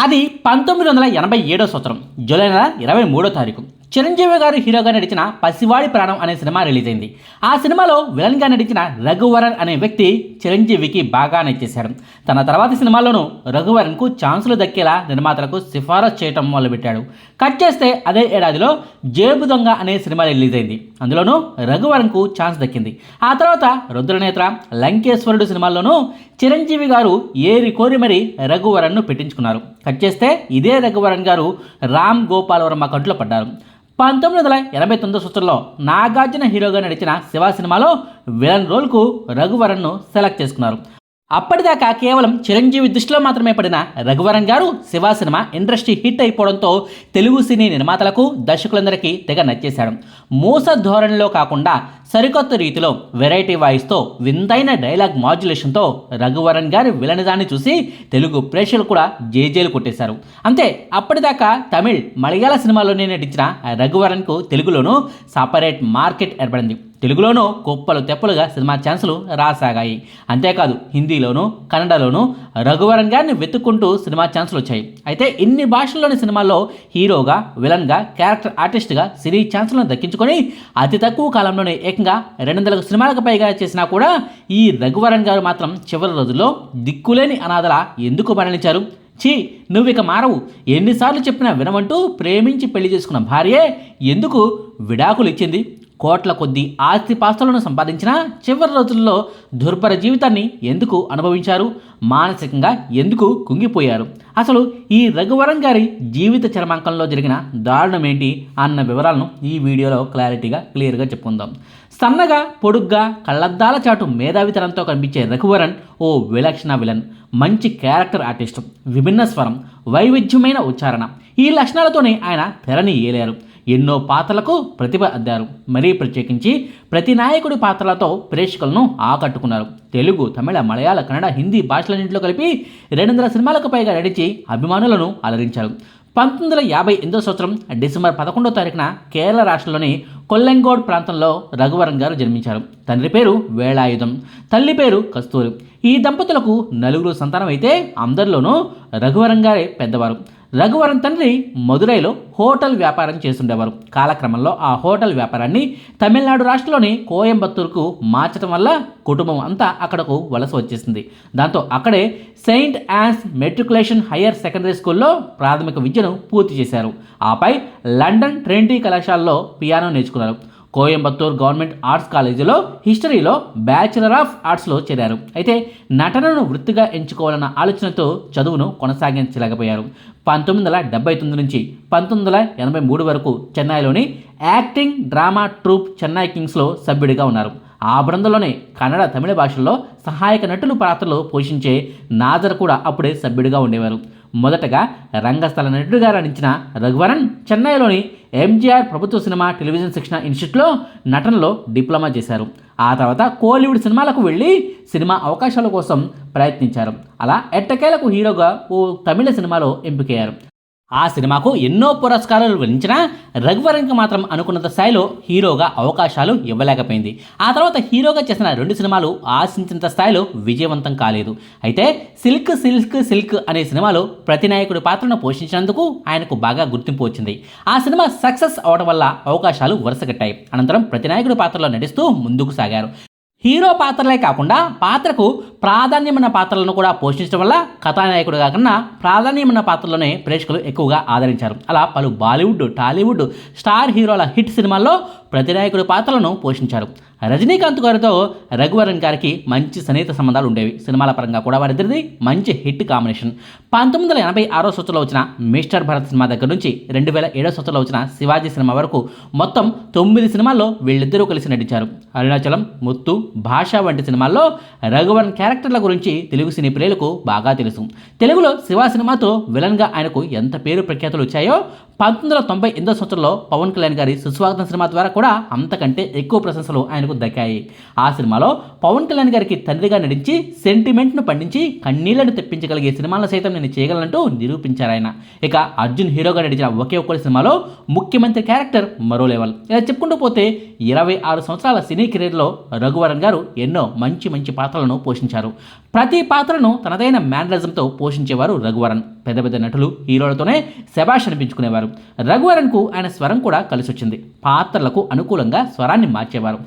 అది 1987 సంవత్సరం జూలై నెల 23వ తారీఖు. చిరంజీవి గారు హీరోగా నడిచిన పసివాడి ప్రాణం అనే సినిమా రిలీజ్ అయింది. ఆ సినిమాలో విలన్గా నటించిన రఘువరన్ అనే వ్యక్తి చిరంజీవికి బాగా నచ్చేశాడు. తన తర్వాతి సినిమాల్లోనూ రఘువరన్కు ఛాన్సులు దక్కేలా నిర్మాతలకు సిఫారసు చేయటం మొదలుపెట్టాడు. కట్ చేస్తే అదే ఏడాదిలో జేబు దొంగ అనే సినిమా రిలీజ్ అయింది. అందులోనూ రఘువరన్కు ఛాన్స్ దక్కింది. ఆ తర్వాత రుద్రనేత్ర, లంకేశ్వరుడు సినిమాల్లోనూ చిరంజీవి గారు ఏరి కోరి మరి రఘువరన్ను పెట్టించుకున్నారు. కట్ చేస్తే ఇదే రఘువరన్ గారు రామ్ గోపాల్ వర్మ కంట్లో పడ్డారు. 1989 సంవత్సరంలో నాగార్జున హీరోగా నడిచిన శివ సినిమాలో విలన్ రోల్కు రఘువరన్ను సెలెక్ట్ చేసుకున్నారు. అప్పటిదాకా కేవలం చిరంజీవి దృష్టిలో మాత్రమే పడిన Raghuvaran garu Shiva cinema industry hit అయిపోవడంతో తెలుగు సినీ నిర్మాతలకు, దర్శకులందరికీ తెగ నచ్చేశాడు. మూస ధోరణిలో కాకుండా సరికొత్త రీతిలో వెరైటీ వాయిస్తో వింతైన డైలాగ్ మాడ్యులేషన్తో రఘువరన్ గారి విలనిజాన్ని చూసి తెలుగు ప్రేక్షకులు కూడా జేజేలు కొట్టేశారు. అంతే, అప్పటిదాకా తమిళ్, మలయాళ సినిమాల్లోనే నటించిన రఘువరన్కు తెలుగులోనూ సపరేట్ మార్కెట్ ఏర్పడింది. తెలుగులోనూ కుప్పలు తెప్పలుగా సినిమా ఛాన్సులు రాసాగాయి. అంతేకాదు హిందీలోనూ, కన్నడలోనూ రఘువరన్ గారిని వెతుక్కుంటూ సినిమా ఛాన్సులు వచ్చాయి. అయితే ఇన్ని భాషల్లోని సినిమాల్లో హీరోగా, విలన్గా, క్యారెక్టర్ ఆర్టిస్ట్గా సినీ ఛాన్సులను దక్కించుకొని అతి తక్కువ కాలంలోనే ఏకంగా 200 సినిమాలకు పైగా చేసినా కూడా ఈ రఘువరన్ గారు మాత్రం చివరి రోజుల్లో దిక్కులేని అనాథలా ఎందుకు మరణించారు? ఛీ, నువ్విక మారవు, ఎన్నిసార్లు చెప్పినా వినమంటూ ప్రేమించి పెళ్లి చేసుకున్న భార్యే ఎందుకు విడాకులు ఇచ్చింది? కోట్ల కొద్దీ ఆస్తిపాస్తులను సంపాదించిన చివరి రోజుల్లో దుర్భర జీవితాన్ని ఎందుకు అనుభవించారు? మానసికంగా ఎందుకు కుంగిపోయారు? అసలు ఈ రఘువరన్ గారి జీవిత చరమాంకంలో జరిగిన దారుణం ఏంటి అన్న వివరాలను ఈ వీడియోలో క్లియర్గా చెప్పుకుందాం. సన్నగా, పొడుగ్గా, కళ్ళద్దాల చాటు మేధావితనంతో కనిపించే రఘువరన్ ఓ విలక్షణ విలన్, మంచి క్యారెక్టర్ ఆర్టిస్ట్, విభిన్న స్వరం, వైవిధ్యమైన ఉచ్చారణ. ఈ లక్షణాలతోనే ఆయన తెరని ఏలారు. ఎన్నో పాత్రలకు ప్రతిభ అద్దారు. మరీ ప్రత్యేకించి ప్రతి నాయకుడి పాత్రలతో ప్రేక్షకులను ఆకట్టుకున్నారు. తెలుగు, తమిళ, మలయాళ, కన్నడ, హిందీ భాషలన్నింటిలో కలిపి 200 సినిమాలకు పైగా నటించి అభిమానులను అలరించారు. 1958 సంవత్సరం డిసెంబర్ 11వ తారీఖున కేరళ రాష్ట్రంలోని కొల్లెంగోడ్ ప్రాంతంలో రఘువరన్ గారు జన్మించారు. తండ్రి పేరు వేళాయుధం, తల్లి పేరు కస్తూరి. ఈ దంపతులకు 4 సంతానం అయితే అందరిలోనూ రఘువరన్ గారే పెద్దవారు. రఘువరన్ తండ్రి మదురైలో హోటల్ వ్యాపారం చేస్తుండేవారు. కాలక్రమంలో ఆ హోటల్ వ్యాపారాన్ని తమిళనాడు రాష్ట్రంలోని కోయంబత్తూరుకు మార్చడం వల్ల కుటుంబం అంతా అక్కడకు వలస వచ్చేసింది. దాంతో అక్కడే Saint yawns matriculation higher secondary స్కూల్లో ప్రాథమిక విద్యను పూర్తి చేశారు. ఆపై లండన్ ట్రినిటీ కళాశాలలో పియానో నేర్చుకున్నారు. కోయంబత్తూర్ గవర్నమెంట్ ఆర్ట్స్ కాలేజీలో హిస్టరీలో బ్యాచిలర్ ఆఫ్ ఆర్ట్స్లో చేరారు. అయితే నటనను వృత్తిగా ఎంచుకోవాలన్న ఆలోచనతో చదువును కొనసాగించలేకపోయారు. 1979 నుంచి 1983 వరకు చెన్నైలోని యాక్టింగ్ డ్రామా ట్రూప్ చెన్నై కింగ్స్లో సభ్యుడిగా ఉన్నారు. ఆ బృందంలోనే కన్నడ, తమిళ భాషల్లో సహాయక నటులు పాత్రలు పోషించే నాజర్ కూడా అప్పుడే సభ్యుడిగా ఉండేవారు. మొదటగా రంగస్థల నటుడిగా నటించిన రఘువరన్ చెన్నైలోని ఎంజీఆర్ ప్రభుత్వ సినిమా టెలివిజన్ శిక్షణ ఇన్స్టిట్యూట్లో నటనలో డిప్లొమా చేశారు. ఆ తర్వాత కోలీవుడ్ సినిమాలకు వెళ్ళి సినిమా అవకాశాల కోసం ప్రయత్నించారు. అలా ఎట్టకేలకు హీరోగా ఓ తమిళ సినిమాలో ఎంపికయ్యారు. ఆ సినిమాకు ఎన్నో పురస్కారాలు వరించినా రఘువరన్కి మాత్రం అనుకున్నంత స్థాయిలో హీరోగా అవకాశాలు ఇవ్వలేకపోయింది. ఆ తర్వాత హీరోగా చేసిన 2 సినిమాలు ఆశించినంత స్థాయిలో విజయవంతం కాలేదు. అయితే సిల్క్ అనే సినిమాలో ప్రతినాయకుడి పాత్రను పోషించినందుకు ఆయనకు బాగా గుర్తింపు వచ్చింది. ఆ సినిమా సక్సెస్ అవడం వల్ల అవకాశాలు వరుసగట్టాయి. అనంతరం ప్రతినాయకుడి పాత్రలో నటిస్తూ ముందుకు సాగారు. హీరో పాత్రలే కాకుండా పాత్రకు ప్రాధాన్యమైన పాత్రలను కూడా పోషించడం వల్ల కథానాయకుడు కాకుండా ప్రాధాన్యమైన పాత్రలోనే ప్రేక్షకులు ఎక్కువగా ఆదరించారు. అలా పలు బాలీవుడ్, టాలీవుడ్ స్టార్ హీరోల హిట్ సినిమాల్లో ప్రతినాయకుడి పాత్రలను పోషించారు. రజనీకాంత్ గారితో రఘువరన్ గారికి మంచి సన్నిహిత సంబంధాలు ఉండేవి. సినిమాల పరంగా కూడా వారిద్దరిది మంచి హిట్ కాంబినేషన్. 1986 సంవత్సరంలో వచ్చిన మిస్టర్ భరత్ సినిమా దగ్గర నుంచి 2007 సంవత్సరంలో వచ్చిన శివాజీ సినిమా వరకు మొత్తం 9 సినిమాల్లో వీళ్ళిద్దరూ కలిసి నటించారు. అరుణాచలం, ముత్తు, భాష వంటి సినిమాల్లో రఘువరన్ క్యారెక్టర్ల గురించి తెలుగు సినీ ప్రియులకు బాగా తెలుసు. తెలుగులో శివ సినిమాతో విలన్గా ఆయనకు ఎంత పేరు ప్రఖ్యాతులు వచ్చాయో 1998 సంవత్సరంలో పవన్ కళ్యాణ్ గారి సుస్వాగతం సినిమా ద్వారా కూడా అంతకంటే ఎక్కువ ప్రశంసలు ఆయనకు దక్కాయి. ఆ సినిమాలో పవన్ కళ్యాణ్ గారికి తండ్రిగా నటించి సెంటిమెంట్ను పండించి కన్నీళ్లను తెప్పించగలిగే సినిమాలను సైతం నేను చేయగలనంటూ నిరూపించారు ఆయన. ఇక అర్జున్ హీరోగా నటించిన ఒకే ఒక్కటి సినిమాలో ముఖ్యమంత్రి క్యారెక్టర్ మరో లెవెల్. ఇలా చెప్పుకుంటూ పోతే 26 సంవత్సరాల సినీ కెరీర్లో రఘువరన్ గారు ఎన్నో మంచి పాత్రలను పోషించారు. ప్రతి పాత్రను తనదైన మేనరిజంతో పోషించేవారు రఘువరన్. పెద్ద పెద్ద నటులు హీరోలతోనే శభాష్ అనిపించుకునేవారు. రఘువరన్కు ఆయన స్వరం కూడా కలిసొచ్చింది. పాత్రలకు అనుకూలంగా స్వరాన్ని మార్చేవారు.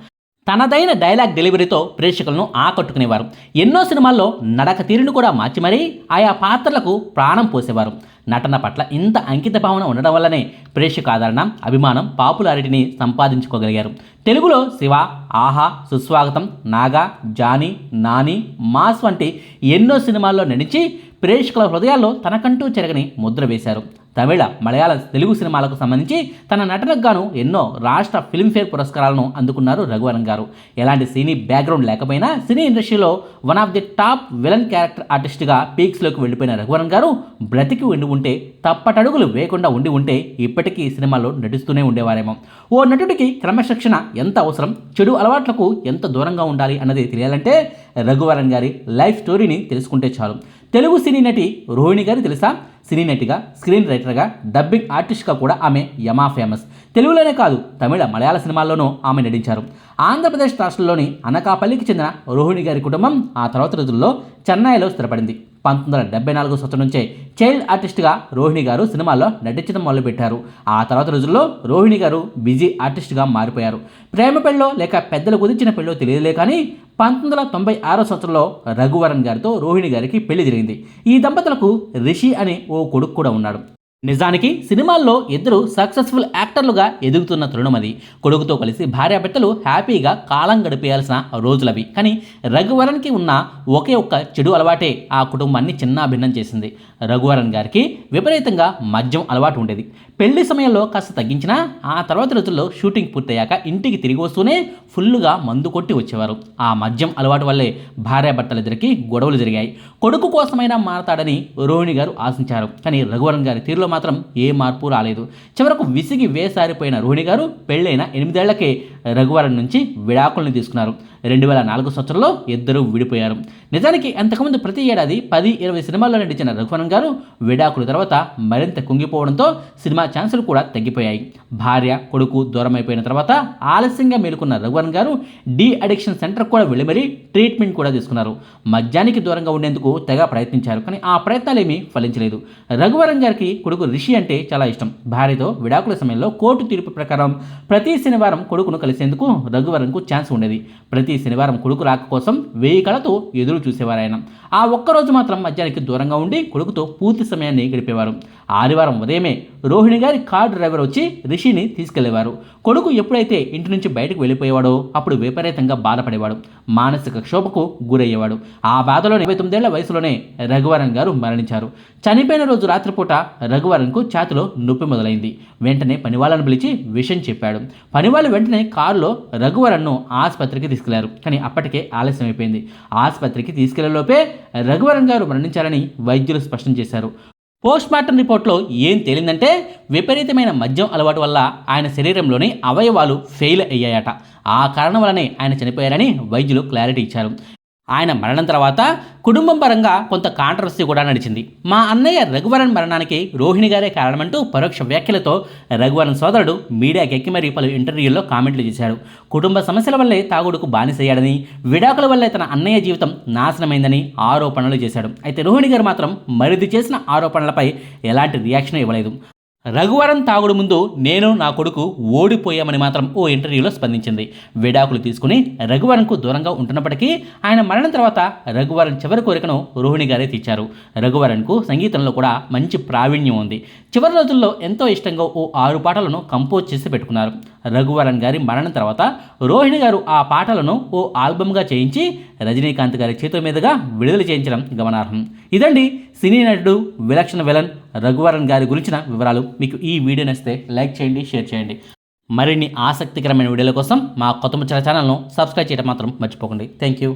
తనదైన డైలాగ్ డెలివరీతో ప్రేక్షకులను ఆకట్టుకునేవారు. ఎన్నో సినిమాల్లో నడక తీరును కూడా మార్చి మరీ ఆయా పాత్రలకు ప్రాణం పోసేవారు. నటన పట్ల ఇంత అంకిత భావన ఉండడం వల్లనే ప్రేక్షక ఆదరణ, అభిమానం, పాపులారిటీని సంపాదించుకోగలిగారు. తెలుగులో శివ, ఆహా, సుస్వాగతం, నాగా, జానీ, నాని, మాస్ వంటి ఎన్నో సినిమాల్లో నటించి ప్రేక్షకుల హృదయాల్లో తనకంటూ చెరగని ముద్ర వేశారు. తమిళ, మలయాళ, తెలుగు సినిమాలకు సంబంధించి తన నటనకు గాను ఎన్నో రాష్ట్ర ఫిల్మ్ఫేర్ పురస్కారాలను అందుకున్నారు రఘువరన్ గారు. ఎలాంటి సినీ బ్యాక్గ్రౌండ్ లేకపోయినా సినీ ఇండస్ట్రీలో one of the top villain character ఆర్టిస్ట్గా పీక్స్లోకి వెళ్ళిపోయిన రఘువరన్ గారు బ్రతికి ఉండి ఉంటే, తప్పటడుగులు వేయకుండా ఉండి ఉంటే ఇప్పటికీ సినిమాల్లో నటిస్తూనే ఉండేవారేమో. ఓ నటుడికి క్రమశిక్షణ ఎంత అవసరం, చెడు అలవాట్లకు ఎంత దూరంగా ఉండాలి అన్నది తెలియాలంటే రఘువరన్ గారి లైఫ్ స్టోరీని తెలుసుకుంటే చాలు. తెలుగు సినీ నటి రోహిణి గారు తెలుసా? సినీ నటిగా, స్క్రీన్ రైటర్గా, డబ్బింగ్ ఆర్టిస్ట్గా కూడా ఆమె యమా ఫేమస్. తెలుగులోనే కాదు, తమిళ, మలయాళ సినిమాల్లోనూ ఆమె నటించారు. ఆంధ్రప్రదేశ్ రాష్ట్రంలోని అనకాపల్లికి చెందిన రోహిణి గారి కుటుంబం ఆ తర్వాత రోజుల్లో చెన్నైలో స్థిరపడింది. 1974 సంవత్సరం నుంచే చైల్డ్ ఆర్టిస్ట్గా రోహిణి గారు సినిమాల్లో నటించడం మొదలుపెట్టారు. ఆ తర్వాత రోజుల్లో రోహిణి గారు బిజీ ఆర్టిస్ట్గా మారిపోయారు. ప్రేమ పెళ్ళో లేక పెద్దలు కుదిర్చిన పెళ్ళో తెలియదులే కానీ 1996 సంవత్సరంలో రఘువరన్ గారితో రోహిణి గారికి పెళ్లి జరిగింది. ఈ దంపతులకు రిషి అనే ఓ కొడుకు కూడా ఉన్నాడు. నిజానికి సినిమాల్లో ఇద్దరు సక్సెస్ఫుల్ యాక్టర్లుగా ఎదుగుతున్న తరుణం అది. కొడుకుతో కలిసి భార్యాభర్తలు హ్యాపీగా కాలం గడిపేయాల్సిన రోజులవి. కానీ రఘువరన్కి ఉన్న ఒకే ఒక్క చెడు అలవాటే ఆ కుటుంబాన్ని చిన్నాభిన్నం చేసింది. రఘువరన్ గారికి విపరీతంగా మద్యం అలవాటు ఉండేది. పెళ్లి సమయంలో కాస్త తగ్గించినా ఆ తర్వాత రోజుల్లో షూటింగ్ పూర్తయ్యాక ఇంటికి తిరిగి వస్తూనే ఫుల్లుగా మందు కొట్టి వచ్చేవారు. ఆ మద్యం అలవాటు వల్లే భార్యాభర్తలిద్దరికీ గొడవలు జరిగాయి. కొడుకు కోసమైనా మారతాడని రోహిణి గారు ఆశించారు. కానీ రఘువరన్ గారి తీరులో మాత్రం ఏ మార్పు రాలేదు. చివరకు విసిగి వేసారిపోయిన రోహిణి గారు పెళ్ళైన 8 ఏళ్లకే రఘువరన్ నుంచి విడాకుల్ని తీసుకున్నారు. 2004 సంవత్సరంలో ఇద్దరు విడిపోయారు. నిజానికి అంతకుముందు ప్రతి ఏడాది 10-20 సినిమాల్లో నటించిన రఘువరన్ గారు విడాకుల తర్వాత మరింత కుంగిపోవడంతో సినిమా ఛాన్సులు కూడా తగ్గిపోయాయి. భార్య, కొడుకు దూరమైపోయిన తర్వాత ఆలస్యంగా మేలుకున్న రఘువరన్ గారు డీ అడిక్షన్ సెంటర్ కూడా వెళ్ళి మరీ ట్రీట్మెంట్ కూడా తీసుకున్నారు. మద్యానికి దూరంగా ఉండేందుకు తెగ ప్రయత్నించారు. కానీ ఆ ప్రయత్నాలేమీ ఫలించలేదు. రఘువరన్ గారికి కొడుకు రిషి అంటే చాలా ఇష్టం. భార్యతో విడాకుల సమయంలో కోర్టు తీర్పు ప్రకారం ప్రతి శనివారం కొడుకును కలిసేందుకు రఘువరన్కు ఛాన్స్ ఉండేది. ప్రతి శనివారం కొడుకు రాక కోసం 1000 కళతో ఎదురు చూసేవారు ఆయన. ఆ ఒక్కరోజు మాత్రం మద్యానికి దూరంగా ఉండి కొడుకుతో పూర్తి సమయాన్ని గడిపేవారు. ఆదివారం ఉదయమే రోహిణి గారి కార్ డ్రైవర్ వచ్చి రిషిని తీసుకెళ్లేవారు. కొడుకు ఎప్పుడైతే ఇంటి నుంచి బయటకు వెళ్ళిపోయేవాడో అప్పుడు విపరీతంగా బాధపడేవాడు. మానసిక క్షోభకు గురయ్యేవాడు. ఆ బాధలో 29 ఏళ్ల వయసులోనే రఘువరన్ గారు మరణించారు. చనిపోయిన రోజు రాత్రిపూట రఘువరన్కు ఛాతిలో నొప్పి మొదలైంది. వెంటనే పనివాళ్ళను పిలిచి విషయం చెప్పాడు. పనివాళ్ళు వెంటనే కారులో రఘువరన్ను ఆసుపత్రికి తీసుకెళ్లారు. కానీ అప్పటికే ఆలస్యం అయిపోయింది. ఆసుపత్రికి తీసుకెళ్లేలోపే రఘువరన్ గారు మరణించారని వైద్యులు స్పష్టం చేశారు. పోస్ట్మార్టం రిపోర్ట్లో ఏం తేలిందంటే విపరీతమైన మద్యం అలవాటు వల్ల ఆయన శరీరంలోని అవయవాలు ఫెయిల్ అయ్యాయట. ఆ కారణం వల్లనే ఆయన చనిపోయారని వైద్యులు క్లారిటీ ఇచ్చారు. ఆయన మరణం తర్వాత కుటుంబం పరంగా కొంత కాంట్రవర్సీ కూడా నడిచింది. మా అన్నయ్య రఘువరన్ మరణానికి రోహిణి గారే కారణమంటూ పరోక్ష వ్యాఖ్యలతో రఘువరన్ సోదరుడు మీడియాకి ఎక్కి మరీ పలు ఇంటర్వ్యూల్లో కామెంట్లు చేశాడు. కుటుంబ సమస్యల వల్లే తాగుడుకు బానిసయ్యాడని, విడాకుల వల్లే తన అన్నయ్య జీవితం నాశనమైందని ఆరోపణలు చేశాడు. అయితే రోహిణి గారు మాత్రం మరిది చేసిన ఆరోపణలపై ఎలాంటి రియాక్షన్ ఇవ్వలేదు. రఘువరన్ తాగుడు ముందు నేను నా కొడుకు ఓడిపోయామని మాత్రం ఓ ఇంటర్వ్యూలో స్పందించింది. విడాకులు తీసుకుని రఘువరన్కు దూరంగా ఉంటున్నప్పటికీ ఆయన మరణం తర్వాత రఘువరన్ చివరి కోరికను రోహిణి గారే తీర్చారు. రఘువరన్కు సంగీతంలో కూడా మంచి ప్రావీణ్యం ఉంది. చివరి రోజుల్లో ఎంతో ఇష్టంగా ఓ 6 పాటలను కంపోజ్ చేసి పెట్టుకున్నారు. రఘువరన్ గారి మరణం తర్వాత రోహిణి గారు ఆ పాటలను ఓ ఆల్బమ్గా చేయించి రజనీకాంత్ గారి చేతుల మీదుగా విడుదల చేయించడం గమనార్హం. ఇదండి సినీ నటుడు, విలక్షణ విలన్ రఘువరన్ గారి గురించిన వివరాలు. మీకు ఈ వీడియో నచ్చితే లైక్ చేయండి, షేర్ చేయండి. మరిన్ని ఆసక్తికరమైన వీడియోల కోసం మా కొత్త ముచ్చట ఛానల్ను సబ్స్క్రైబ్ చేయడం మాత్రం మర్చిపోకండి. Thank you.